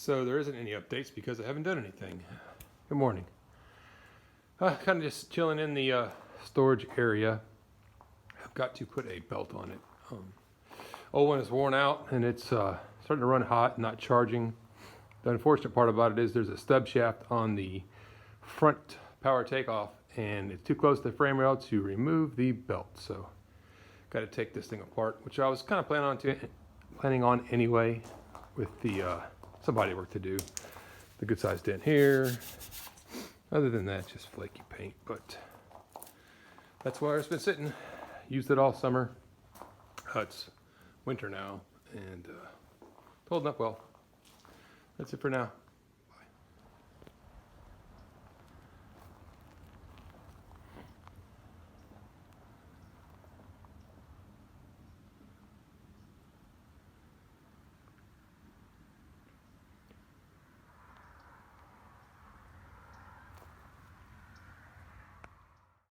So there isn't any updates because I haven't done anything. Good morning. Kind of just chilling in the storage area. I've got to put a belt on it. Old one is worn out and it's starting to run hot, not charging. The unfortunate part about it is there's a stub shaft on the front power takeoff and it's too close to the frame rail to remove the belt. So got to take this thing apart, which I was kind of planning on anyway with the some body work to do. The good sized dent here. Other than that, just flaky paint, but that's where it's been sitting. Used it all summer. It's winter now and holding up well. That's it for now.